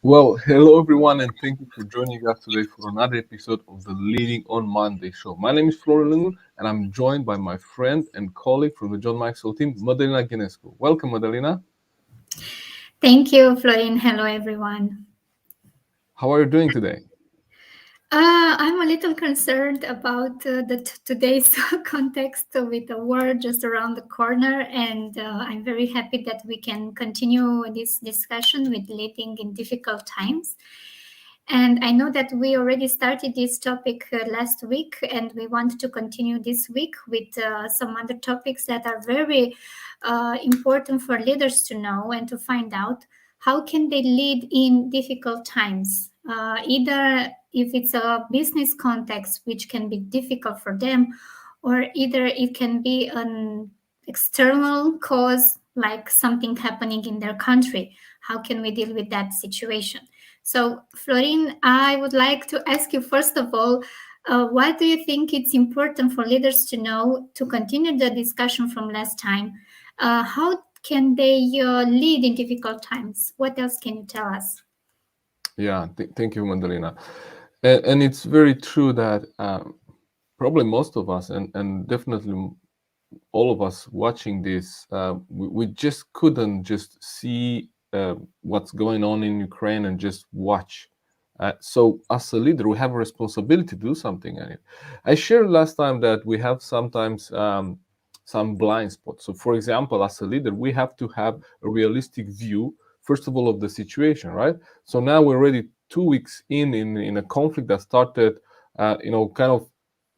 Well, hello everyone, and thank you for joining us today for another episode of the Leading on Monday show. My name is Florin Lungu, and I'm joined by my friend and colleague from the John Maxwell team, Madalina Ghinescu. Welcome, Madalina. Thank you, Florin. Hello, everyone. How are you doing today? I'm a little concerned about today's context with the war just around the corner, and I'm very happy that we can continue this discussion with leading in difficult times. And I know that we already started this topic last week, and we want to continue this week with some other topics that are very important for leaders to know and to find out how can they lead in difficult times. Either if it's a business context, which can be difficult for them, or either it can be an external cause, like something happening in their country. How can we deal with that situation? So, Florin, I would like to ask you first of all, what do you think it's important for leaders to know to continue the discussion from last time? How can they lead in difficult times? What else can you tell us? Yeah, thank you, Madalina. And it's very true that probably most of us, and definitely all of us watching this, we just couldn't just see what's going on in Ukraine and just watch. So, as a leader, we have a responsibility to do something in it. I shared last time that we have sometimes some blind spots. So, for example, as a leader, we have to have a realistic view, first of all, of the situation, right? So now we're already 2 weeks in a conflict that started, kind of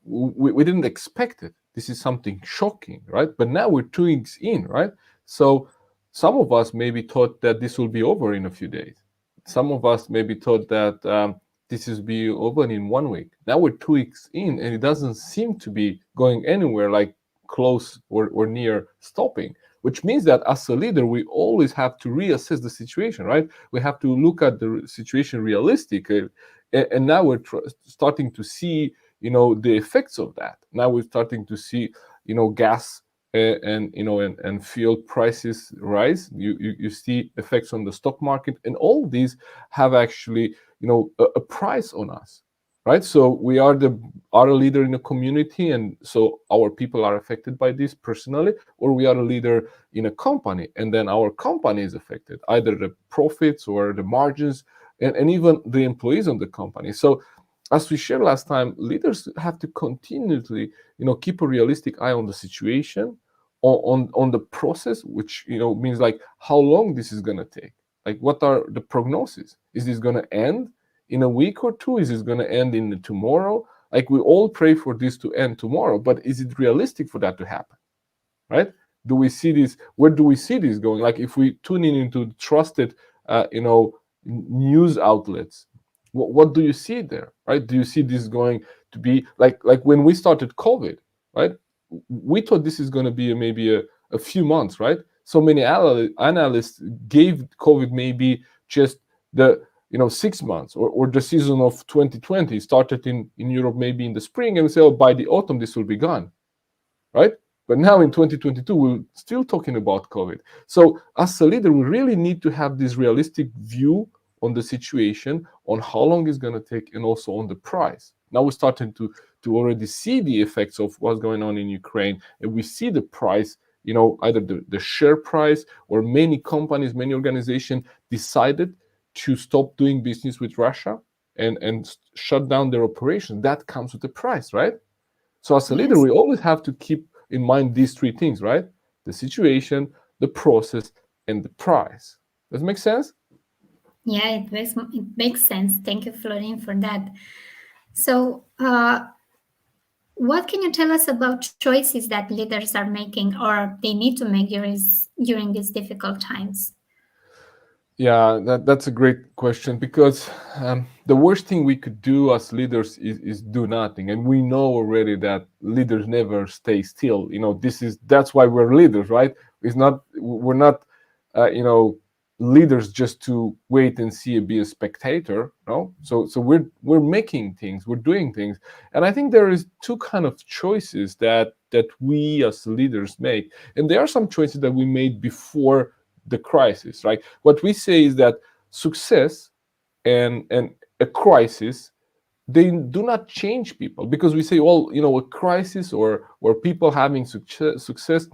we didn't expect it. This is something shocking, right? But now we're 2 weeks in, right? So some of us maybe thought that this will be over in a few days. Some of us maybe thought that this is be over in 1 week. Now we're 2 weeks in, and it doesn't seem to be going anywhere like close or near stopping. Which means that as a leader, we always have to reassess the situation, right? We have to look at the situation realistically, and now we're starting to see the effects of that. Now we're starting to see gas and fuel prices rise. You see effects on the stock market, and all these have actually a price on us, right? So we are a leader in a community, and so our people are affected by this personally, or we are a leader in a company, and then our company is affected, either the profits or the margins, and even the employees of the company. So as we shared last time, leaders have to continually, keep a realistic eye on the situation, on the process, which means like how long this is gonna take. Like, what are the prognosis? Is this gonna end in a week or two? Is this gonna end in tomorrow? Like, we all pray for this to end tomorrow, but is it realistic for that to happen? Right? Do we see this? Where do we see this going? Like, if we tune in into trusted, news outlets, what do you see there, right? Do you see this going to be like when we started COVID, right? We thought this is going to be maybe a few months, right? So many analysts gave COVID maybe just the 6 months, or the season of 2020 started in Europe maybe in the spring, and we say, oh, by the autumn this will be gone, right? But now in 2022, we're still talking about COVID. So as a leader, we really need to have this realistic view on the situation, on how long it's going to take, and also on the price. Now we're starting to already see the effects of what's going on in Ukraine, and we see the price, either the share price, or many companies, many organizations decided to stop doing business with Russia and shut down their operation. That comes with a price, right? So as a leader, Yes. we always have to keep in mind these three things, right? The situation, the process, and the price. Does it make sense? Yeah, it makes sense. Thank you, Florin, for that. So, what can you tell us about choices that leaders are making or they need to make during these difficult times? Yeah, that's a great question, because the worst thing we could do as leaders is do nothing, and we know already that leaders never stay still. That's why we're leaders, right? We're not leaders just to wait and see and be a spectator. No, so we're making things, we're doing things, and I think there is two kind of choices that we as leaders make, and there are some choices that we made before the crisis, right? What we say is that success and a crisis, they do not change people, because we say, well, a crisis or people having success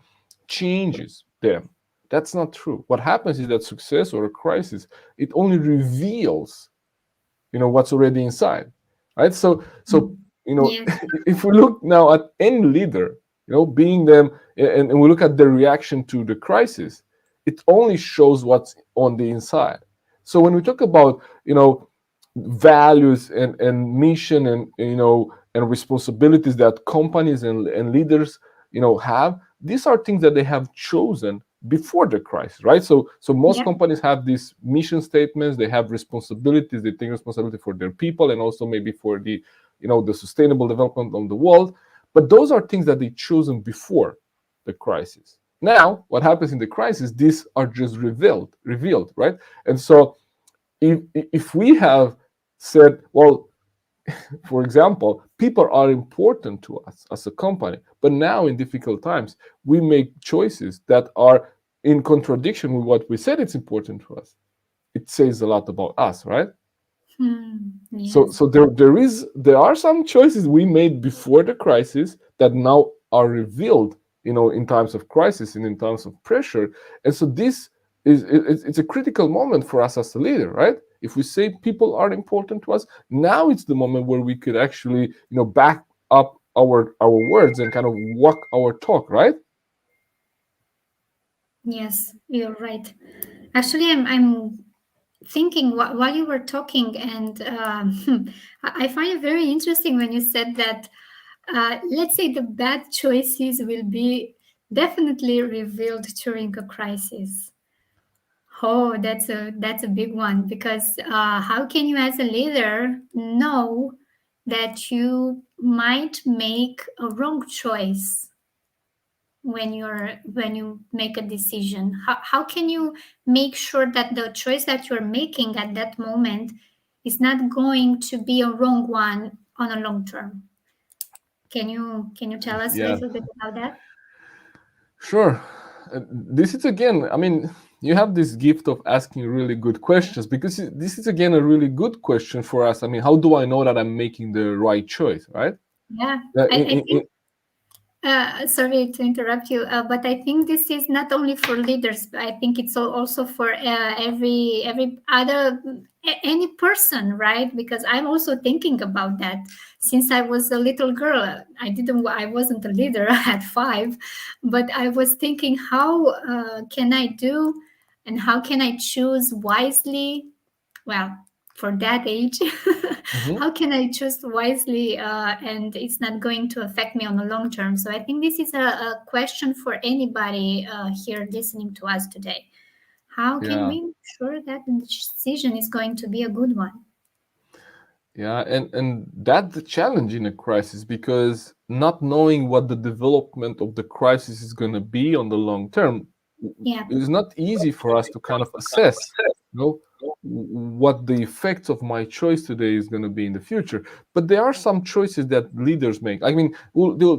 changes them. That's not true. What happens is that success or a crisis, it only reveals what's already inside, right? So Yes. if we look now at any leader, being them, and we look at their reaction to the crisis, it only shows what's on the inside. So when we talk about values and mission and responsibilities that companies and leaders have, these are things that they have chosen before the crisis, right? So most Yeah. companies have these mission statements, they have responsibilities, they take responsibility for their people and also maybe for the sustainable development of the world. But those are things that they chosen before the crisis. Now what happens in the crisis, these are just revealed, right? And so if we have said, well, for example, people are important to us as a company, but now in difficult times, we make choices that are in contradiction with what we said it's important to us. It says a lot about us, right? So, Yes. so there are some choices we made before the crisis that now are revealed, in times of crisis and in times of pressure. And so this it's a critical moment for us as a leader, right? If we say people are important to us, now it's the moment where we could actually, back up our words and kind of walk our talk, right? Yes, you're right. Actually, I'm thinking while you were talking, and I find it very interesting when you said that, let's say, the bad choices will be definitely revealed during a crisis. Oh, that's a big one, because how can you, as a leader, know that you might make a wrong choice when you make a decision? How can you make sure that the choice that you're making at that moment is not going to be a wrong one on a long term? Can you tell us a Yeah, little bit about that? sure. This is again, I mean, you have this gift of asking really good questions, because this is again a really good question for us. I mean, how do I know that I'm making the right choice, right? Yeah, Uh, I, in, I in, think in, sorry to interrupt you, but I think this is not only for leaders. But I think it's also for every other any person, right? Because I'm also thinking about that since I was a little girl. I wasn't a leader at 5, but I was thinking, how can I do, and how can I choose wisely? Well, for that age, mhm. how can I choose wisely, and it's not going to affect me on the long term? So I think this is a question for anybody here listening to us today. How can Yeah, we make sure that the decision is going to be a good one? yeah, and that's the challenge in a crisis, because not knowing what the development of the crisis is going to be on the long term, Yeah. it is not easy for us to kind of assess, you know, what the effects of my choice today is going to be in the future. But there are some choices that leaders make. I mean,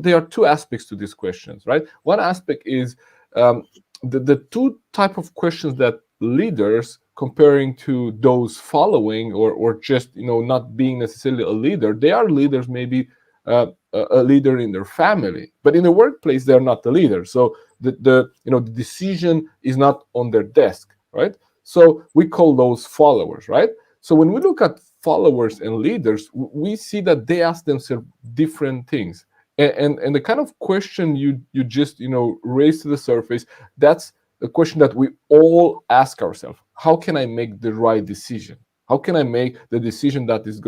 there are two aspects to these questions, right? One aspect is um, the two type of questions that leaders, comparing to those following, or just not being necessarily a leader, they are leaders, maybe a leader in their family, but in the workplace they're not the leader. So the decision is not on their desk, right? So we call those followers, right? So when we look at followers and leaders, we see that they ask themselves different things. And the kind of question you just raise to the surface, that's a question that we all ask ourselves: how can I make the right decision? How can I make the decision that is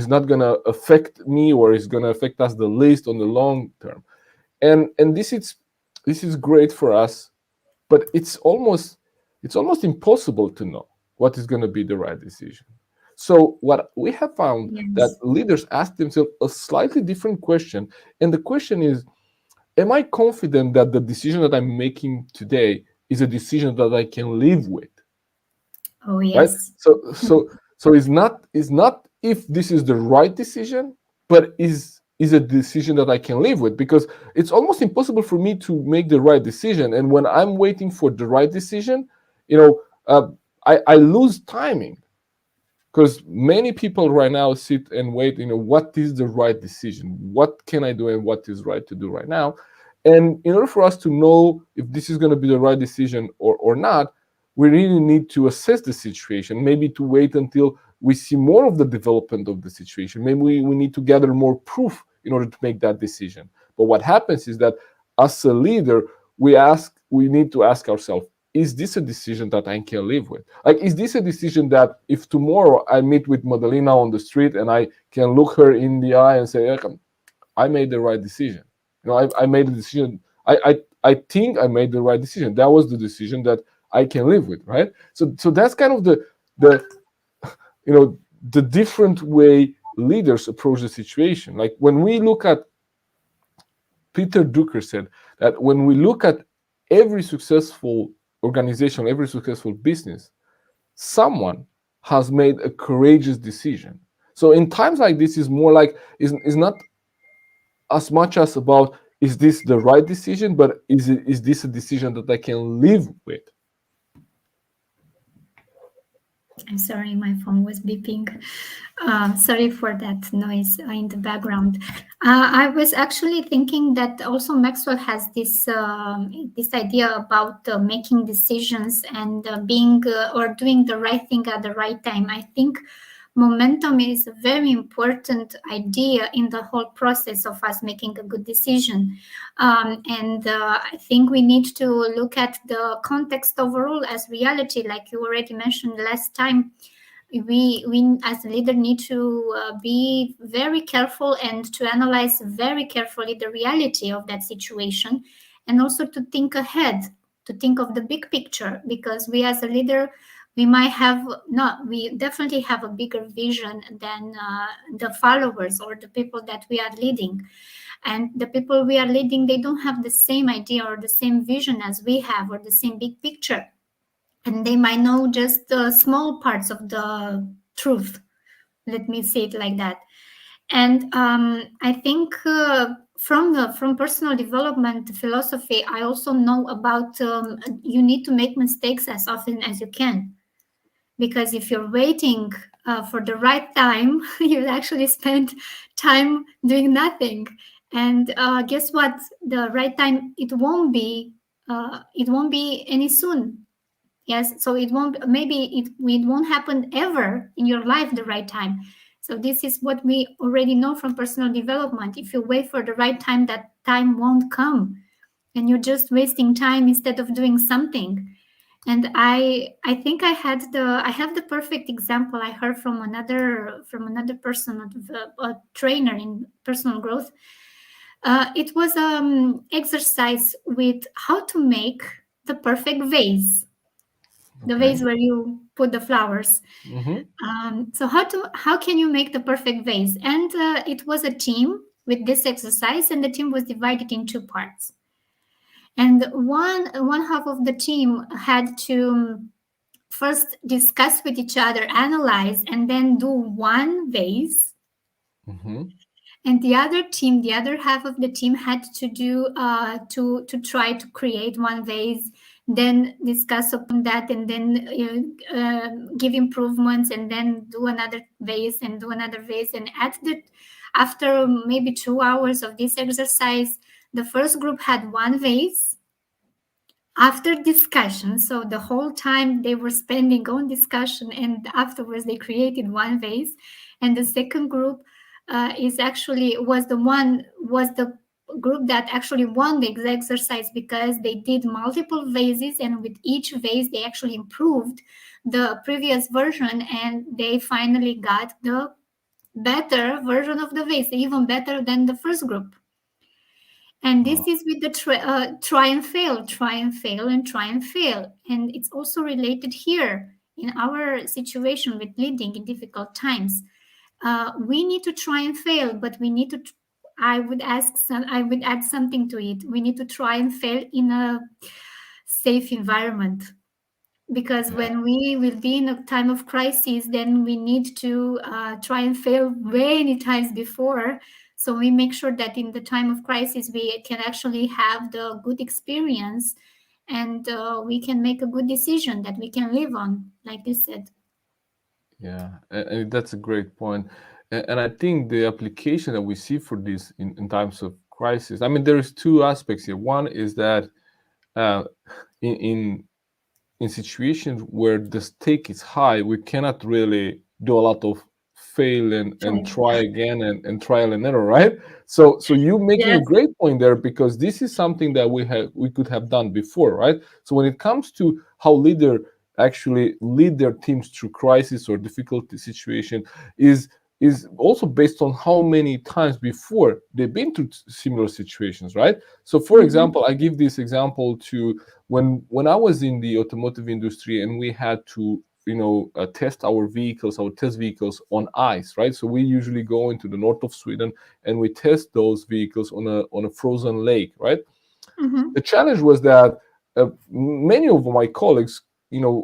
not gonna affect me, or is gonna affect us the least on the long term? And this is great for us, but it's almost impossible to know what is going to be the right decision. So what we have found, that Yes. leaders ask themselves a slightly different question, and the question is, am I confident that the decision that I'm making today is a decision that I can live with, Oh, right? yes. So it's not if this is the right decision, but is a decision that I can live with, because it's almost impossible for me to make the right decision, and when I'm waiting for the right decision, you know, I lose timing. because many people right now sit and wait, what is the right decision, what can I do, and what is right to do right now. And in order for us to know if this is going to be the right decision or not, we really need to assess the situation, maybe to wait until we see more of the development of the situation. Maybe we need to gather more proof in order to make that decision. But what happens is that as a leader, we need to ask ourselves, is this a decision that I can live with? Like, is this a decision that if tomorrow I meet with Madalina on the street and I can look her in the eye and say, I made the right decision. I made a decision. I think I made the right decision. That was the decision that I can live with, right? So that's kind of the the different way leaders approach the situation. Like when we look at, Peter Drucker said that when we look at every successful organization, every successful business, someone has made a courageous decision. So in times like this, is more like is not as much as about, is this the right decision, but is this a decision that I can live with? I'm sorry, my phone was beeping. Sorry for that noise in the background. I was actually thinking that also Maxwell has this idea about making decisions and being or doing the right thing at the right time. I think momentum is a very important idea in the whole process of us making a good decision. And I think we need to look at the context overall as reality, like you already mentioned last time. We as a leader need to be very careful and to analyze very carefully the reality of that situation, and also to think ahead, to think of the big picture, because we as a leader, we might have not we definitely have a bigger vision than the followers or the people that we are leading. And the people we are leading, they don't have the same idea or the same vision as we have, or the same big picture, and they might know just the small parts of the truth. Let me say it like that. And I think from personal development philosophy, I also know about you need to make mistakes as often as you can, because if you're waiting for the right time, you'll actually spend time doing nothing. And guess what? The right time, it won't be any soon. Yes, so it won't, it won't happen ever in your life, the right time. So this is what we already know from personal development. If you wait for the right time, that time won't come, and you're just wasting time instead of doing something. And I think I have the perfect example. I heard from another person, a trainer in personal growth. It was exercise with how to make the perfect vase, the Okay. vase where you put the flowers. Mm-hmm. So how can you make the perfect vase? And it was a team with this exercise, and the team was divided in two parts. And one half of the team had to first discuss with each other, analyze, and then do one vase. Mm-hmm. And the other team, the other half of the team, had to do to try to create one vase, then discuss upon that, and then give improvements, and then do another vase and do another vase. And after maybe 2 hours of this exercise, the first group had one vase after discussion. So the whole time they were spending on discussion, and afterwards they created one vase. And the second group is actually was the group that actually won the exercise, because they did multiple vases, and with each vase they actually improved the previous version, and they finally got the better version of the vase, even better than the first group. And this Wow. is with the try and fail, try and fail, and try and fail. And it's also related here in our situation with leading in difficult times. We need to try and fail, but we need to. I would add something to it. We need to try and fail in a safe environment, because Yeah. when we will be in a time of crisis, then we need to try and fail many times before, so we make sure that in the time of crisis we can actually have the good experience, and we can make a good decision that we can live on, like you said. Yeah, and that's a great point. And I think the application that we see for this in times of crisis, I mean, there is two aspects here. One is that uh, in, in in situations where the stake is high, we cannot really do a lot of fail and Right. try again and trial and error, right? So you making a Yes. great point there, because this is something that we could have done before, right? So when it comes to how leader actually lead their teams through crisis or difficult situation is is also based on how many times before they've been through similar situations, right? So for Mm-hmm. example, I give this example to when I was in the automotive industry and we had to test our vehicles, our test vehicles on ice, right? So we usually go into the north of Sweden and we test those vehicles on a frozen lake, right? Mm-hmm. The challenge was that many of my colleagues,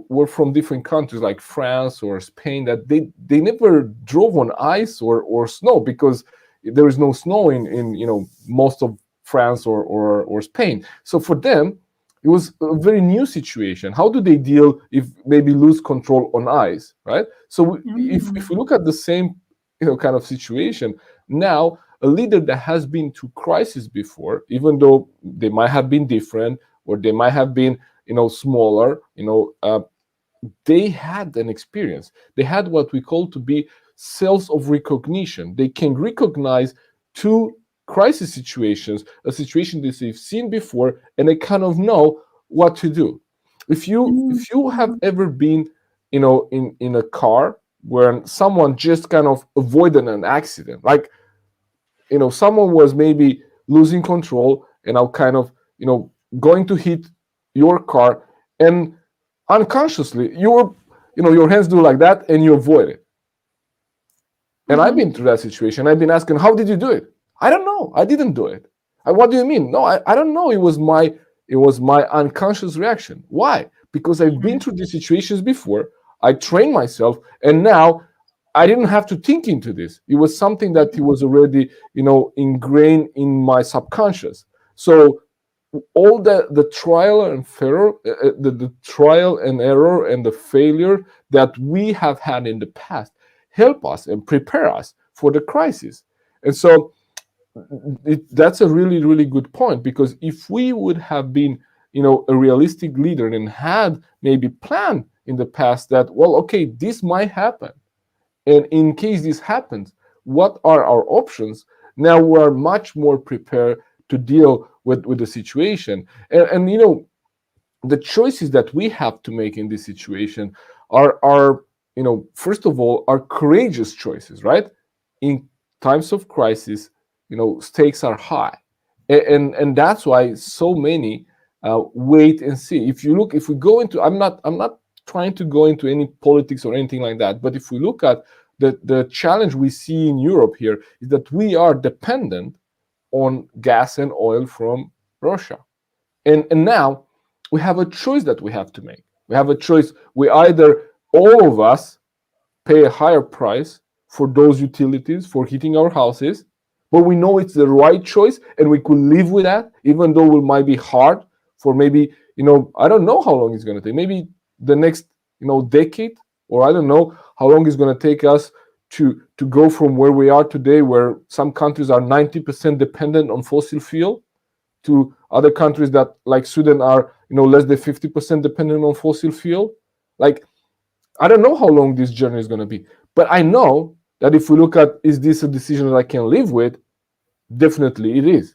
were from different countries like France or Spain, that they never drove on ice or snow, because there is no snow in most of France or Spain. So for them, it was a very new situation. How do they deal if maybe lose control on ice, right? So if Mm-hmm. we look at the same kind of situation now, a leader that has been to crisis before, even though they might have been different or they might have been smaller, they had an experience. They had what we call to be cells of recognition. They can recognize two crisis situations, a situation that they've seen before, and they kind of know what to do. If you have Mm-hmm. ever been in a car where someone just kind of avoided an accident, like someone was maybe losing control and now kind of going to hit your car, and unconsciously your hands do like that and you avoid it. And I've Mm-hmm. been through that situation. I've been asking, how did you do it? I don't know, I didn't do it. What do you mean? No, I don't know. It was my unconscious reaction. Why? Because I've been through these situations before. I trained myself, and now I didn't have to think into this. It was something that it was already, ingrained in my subconscious. So all the trial and error, the trial and error and the failure that we have had in the past help us and prepare us for the crisis. And so that's a really really good point, because if we would have been a realistic leader and had maybe planned in the past that, well, okay, this might happen, and in case this happens, what are our options? Now we are much more prepared to deal with the situation. And the choices that we have to make in this situation are first of all, are courageous choices, right? In times of crisis, stakes are high, and that's why so many wait and see. If we go into, I'm not trying to go into any politics or anything like that, but if we look at the challenge we see in Europe here, is that we are dependent on gas and oil from Russia. And now we have a choice that we have to make. We have a choice. We either, all of us, pay a higher price for those utilities for heating our houses, but we know it's the right choice and we could live with that, even though it might be hard for maybe, I don't know how long it's going to take. Maybe the next, decade, or I don't know how long it's going to take us to go from where we are today, where some countries are 90% dependent on fossil fuel, to other countries that, like Sweden, are less than 50% dependent on fossil fuel. Like, I don't know how long this journey is going to be, but I know that if we look at, is this a decision that I can live with? Definitely it is.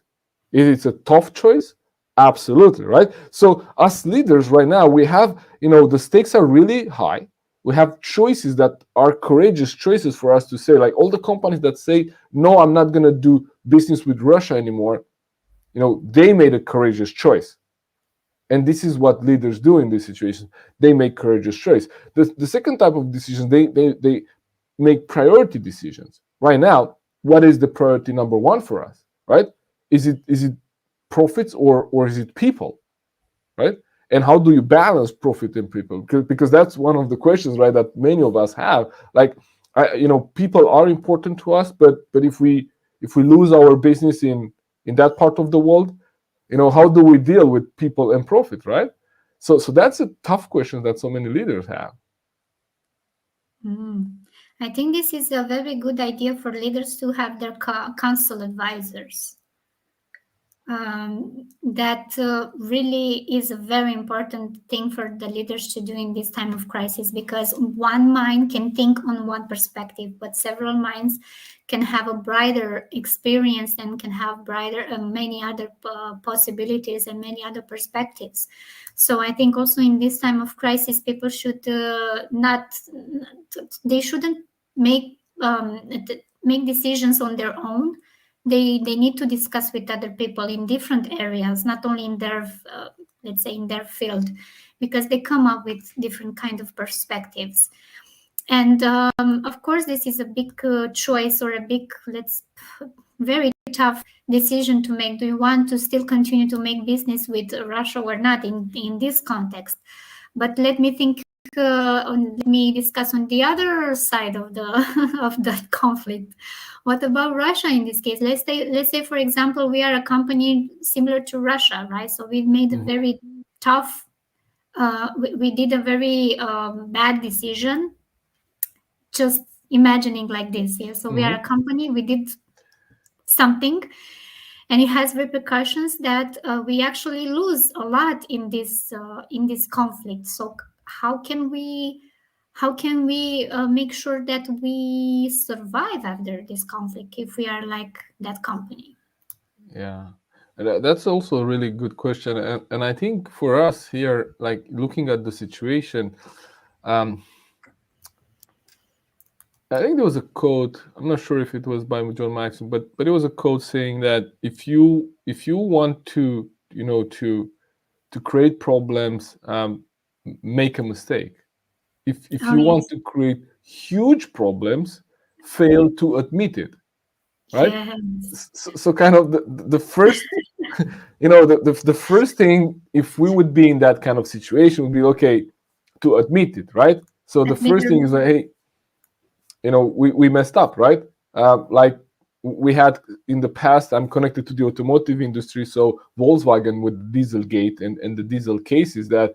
Is it a tough choice? Absolutely, right? So as leaders right now, we have, the stakes are really high. We have choices that are courageous choices for us to say, like all the companies that say, no, I'm not going to do business with Russia anymore, they made a courageous choice. And this is what leaders do in this situation. They make courageous choice. The second type of decisions, they make priority decisions. Right now, what is the priority number one for us, right? Is it profits, or is it people, right? And how do you balance profit and people? Because that's one of the questions, right, that many of us have. Like, people are important to us, but if we lose our business in that part of the world, how do we deal with people and profit, right? So that's a tough question that so many leaders have. Mm. I think this is a very good idea for leaders to have their council advisors. That really is a very important thing for the leaders to do in this time of crisis, because one mind can think on one perspective, but several minds can have a brighter experience and can have brighter many other possibilities and many other perspectives. So I think also in this time of crisis, people should not they shouldn't make make decisions on their own. They need to discuss with other people in different areas, not only in their let's say in their field, because they come up with different kind of perspectives. And of course this is a big choice, or a big, let's very tough decision to make. Do you want to still continue to make business with Russia or not in this context? But let me think let me discuss on the other side of the of that conflict. What about Russia in this case? Let's say for example we are a company similar to Russia, right? So we made a Mhm. very tough we did a very bad decision. Just imagining like this, yeah. So we are a Mhm. company, we did something, and it has repercussions that we actually lose a lot in this conflict. So how can we make sure that we survive after this conflict if we are like that company? Yeah. That's also a really good question. And I think for us here, like looking at the situation, um, I think there was a quote. I'm not sure if it was by John Maxwell, but it was a quote saying that if you want to to create problems, make a mistake. If Oh you want yes. to create huge problems, fail to admit it, right? Yes. So kind of the first, the first thing, if we would be in that kind of situation, would be okay to admit it, right? So the Admit first your thing is like, hey, we messed up, right? Like we had in the past. I'm connected to the automotive industry, so Volkswagen with Dieselgate and the diesel cases that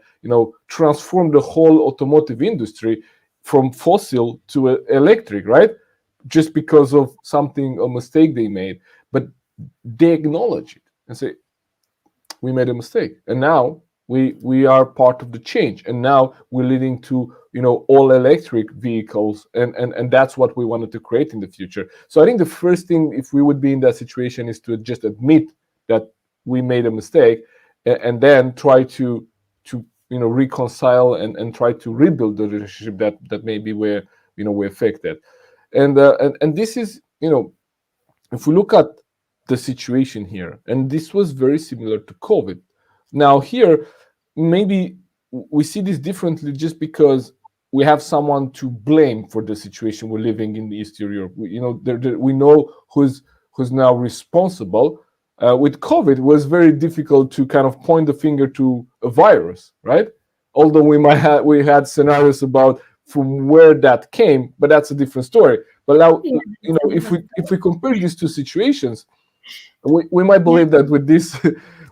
transformed the whole automotive industry from fossil to electric, right? Just because of something, a mistake they made, but they acknowledge it and say, we made a mistake, and now we are part of the change, and now we're leading to all electric vehicles, and that's what we wanted to create in the future. So I think the first thing, if we would be in that situation, is to just admit that we made a mistake, and then try to reconcile and try to rebuild the relationship that maybe we affected. And this is, if we look at the situation here, and this was very similar to COVID. Now, here, maybe we see this differently just because we have someone to blame for the situation we're living in Eastern Europe. We know who's now responsible. With COVID, it was very difficult to kind of point the finger to a virus, right? Although we had scenarios about from where that came, but that's a different story. But now, Yeah, that's a if we compare these two situations, we might yeah, believe that with this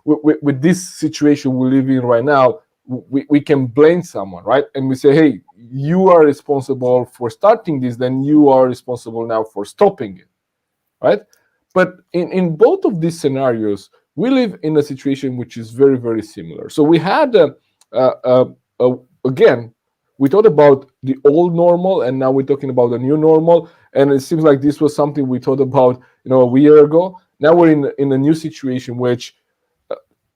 with this situation we're living in right now, we can blame someone, right? And we say, hey, you are responsible for starting this, then you are responsible now for stopping it, right? But in both of these scenarios, we live in a situation which is very, very similar. So we had, uh, uh, again, we thought about the old normal, and now we're talking about the new normal. And it seems like this was something we thought about, a year ago. Now we're in a new situation, which,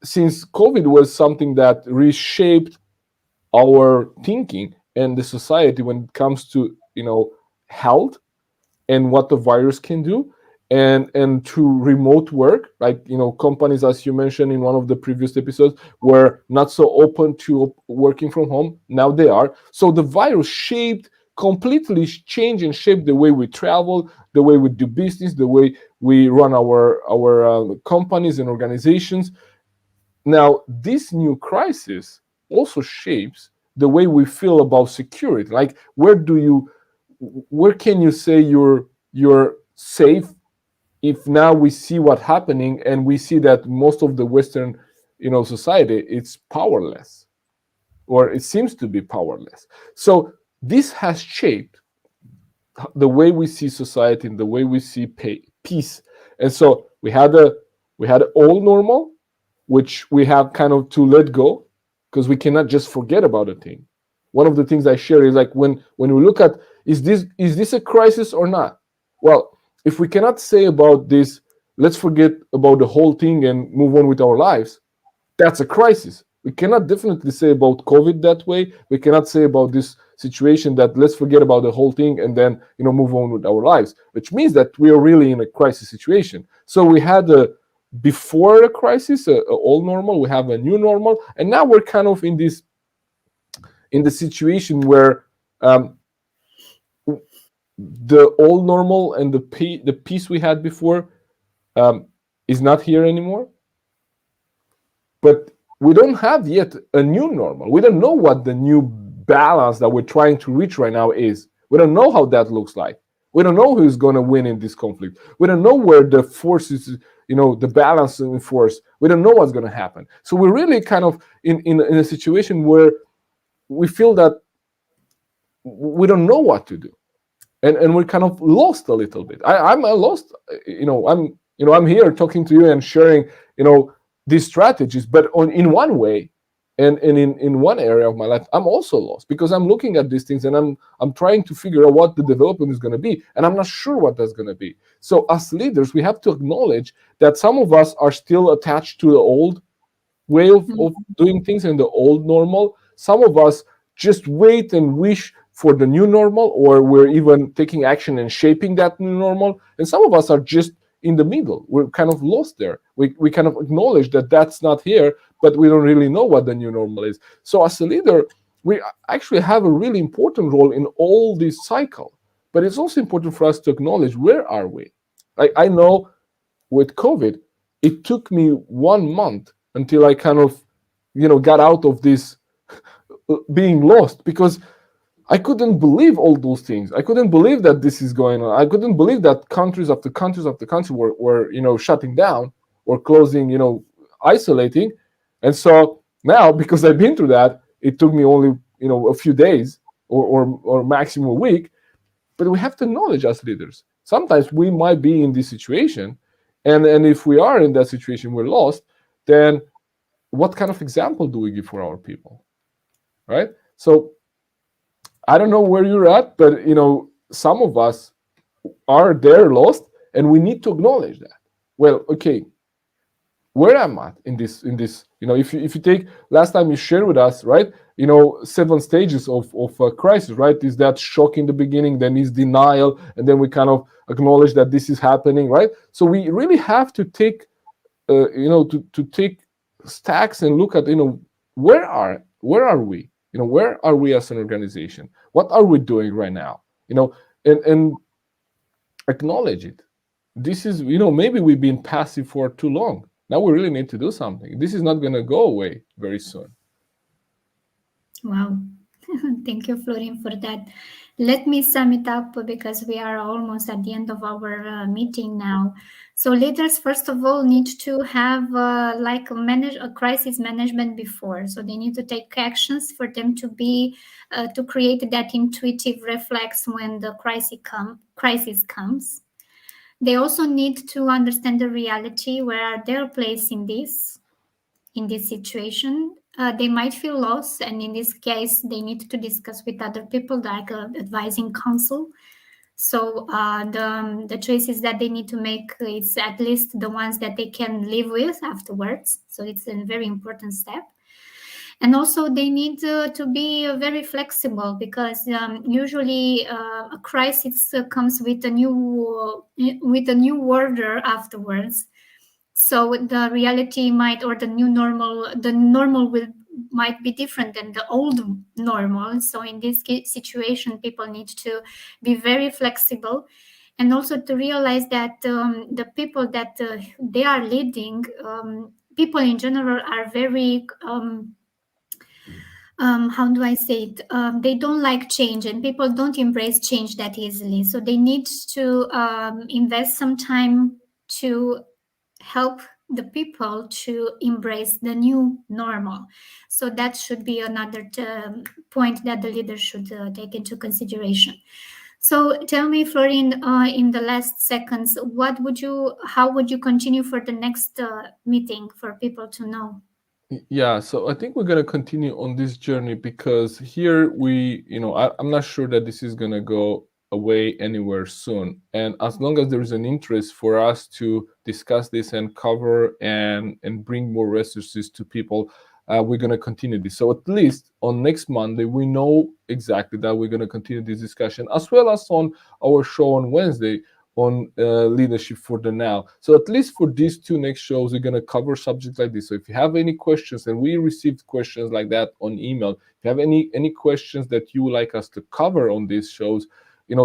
since COVID was something that reshaped our thinking and the society when it comes to health and what the virus can do, and to remote work, like companies, as you mentioned in one of the previous episodes, were not so open to working from home. Now they are. So the virus completely changed and shaped the way we travel, the way we do business, the way we run our companies and organizations. Now this new crisis also shapes the way we feel about security. Like, where can you say you're safe if now we see what's happening, and we see that most of the Western society, it's powerless, or it seems to be powerless. So this has shaped the way we see society and the way we see peace. And so we had old normal, which we have kind of to let go, because we cannot just forget about a thing. One of the things I share is like, when we look at, is this a crisis or not? Well, if we cannot say about this, let's forget about the whole thing and move on with our lives, that's a crisis. We cannot definitely say about COVID that way. We cannot say about this situation that let's forget about the whole thing and then move on with our lives, which means that we are really in a crisis situation. So we had a before a crisis, a old normal. We have a new normal, and now we're kind of in the situation where the old normal and the peace we had before um, is not here anymore. But we don't have yet a new normal. We don't know what the new balance that we're trying to reach right now is. We don't know how that looks like. We don't know who's going to win in this conflict. We don't know where the force is, the balance in force. We don't know what's going to happen. So we're really kind of in a situation where we feel that we don't know what to do, and we're kind of lost a little bit. I'm lost. I'm here talking to you and sharing these strategies, but in one way, and in one area of my life, I'm also lost, because I'm looking at these things and I'm trying to figure out what the development is going to be, and I'm not sure what that's going to be. So as leaders, we have to acknowledge that some of us are still attached to the old way of doing things and the old normal. Some of us just wait and wish for the new normal, or we're even taking action and shaping that new normal. And some of us are just in the middle. We're kind of lost there. We kind of acknowledge that that's not here, but we don't really know what the new normal is. So as a leader, we actually have a really important role in all this cycle. But it's also important for us to acknowledge, where are we? I know with COVID, it took me 1 month until I kind of, got out of this being lost, because I couldn't believe all those things. I couldn't believe that this is going on. I couldn't believe that countries after countries after country were shutting down or closing, isolating. And so now, because I've been through that, it took me only, a few days or maximum a week. But we have to acknowledge, as leaders, sometimes we might be in this situation. And if we are in that situation, we're lost, then what kind of example do we give for our people? Right? So I don't know where you're at, but some of us are there lost, and we need to acknowledge that. Well, okay, where am I in this? If you take last time you shared with us, right? 7 stages of a crisis, right? Is that shock in the beginning, then is denial, and then we kind of acknowledge that this is happening, right? So we really have to take to take stacks and look at where are we, where are we as an organization, what are we doing right now, and acknowledge it. This is, maybe we've been passive for too long. Now we really need to do something. This is not going to go away very soon. Wow. Thank you, Florin, for that. Let me sum it up because we are almost at the end of our meeting now. So leaders, first of all, need to have a crisis management before. So they need to take actions for them to be to create that intuitive reflex when the crisis comes. They also need to understand the reality, where are their place in this situation. They might feel lost, and in this case, they need to discuss with other people, like advising counsel. So the choices that they need to make is at least the ones that they can live with afterwards. So it's a very important step. And also they need to be very flexible, because usually a crisis comes with a new order afterwards. So the reality might, or the normal will might be different than the old normal. So in this situation, people need to be very flexible, and also to realize that the people that they are leading, people in general are very how do I say it? They don't like change, and people don't embrace change that easily. So they need to invest some time to help the people to embrace the new normal. So that should be another point that the leader should take into consideration. So tell me, Florin, in the last seconds, how would you continue for the next meeting for people to know? Yeah, so I think we're going to continue on this journey because here I'm not sure that this is going to go away anywhere soon. And as long as there is an interest for us to discuss this and cover and bring more resources to people, we're going to continue this. So at least on next Monday, we know exactly that we're going to continue this discussion, as well as on our show on Wednesday on leadership for the now. So at least for these two next shows, we're going to cover subjects like this. So if you have any questions, and we received questions like that on email, if you have any questions that you would like us to cover on these shows,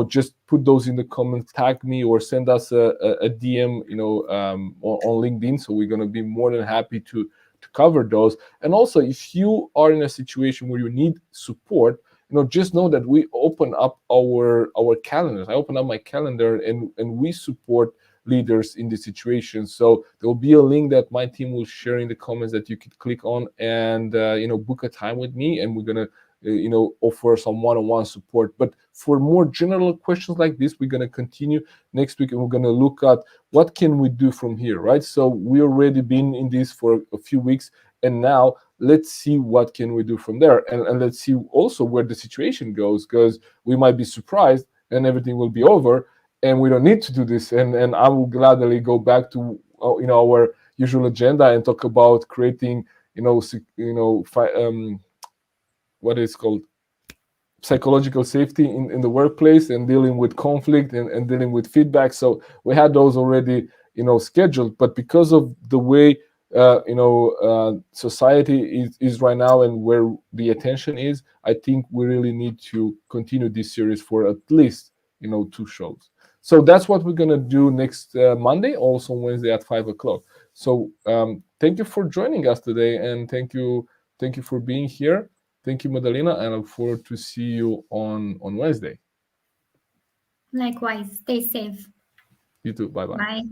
just put those in the comments, tag me, or send us a DM, on LinkedIn. So we're going to be more than happy to cover those. And also, if you are in a situation where you need support, just know that we open up our calendars. I open up my calendar, and we support leaders in this situation. So there will be a link that my team will share in the comments that you could click on and book a time with me, and we're gonna offer some one-on-one support. But for more general questions like this, we're gonna continue next week, and we're gonna look at what can we do from here, right? So we already been in this for a few weeks, and now let's see what can we do from there, and let's see also where the situation goes, because we might be surprised and everything will be over and we don't need to do this, and I will gladly go back to our usual agenda and talk about creating what is called psychological safety in the workplace, and dealing with conflict, and dealing with feedback. So we had those already scheduled, but because of the way society is right now and where the attention is, I think we really need to continue this series for at least two shows. So that's what we're gonna do next Monday, also Wednesday at 5 o'clock. So thank you for joining us today, and thank you for being here. Thank you, Madalina, and I look forward to see you on Wednesday. Likewise, stay safe. You too. Bye bye. Bye.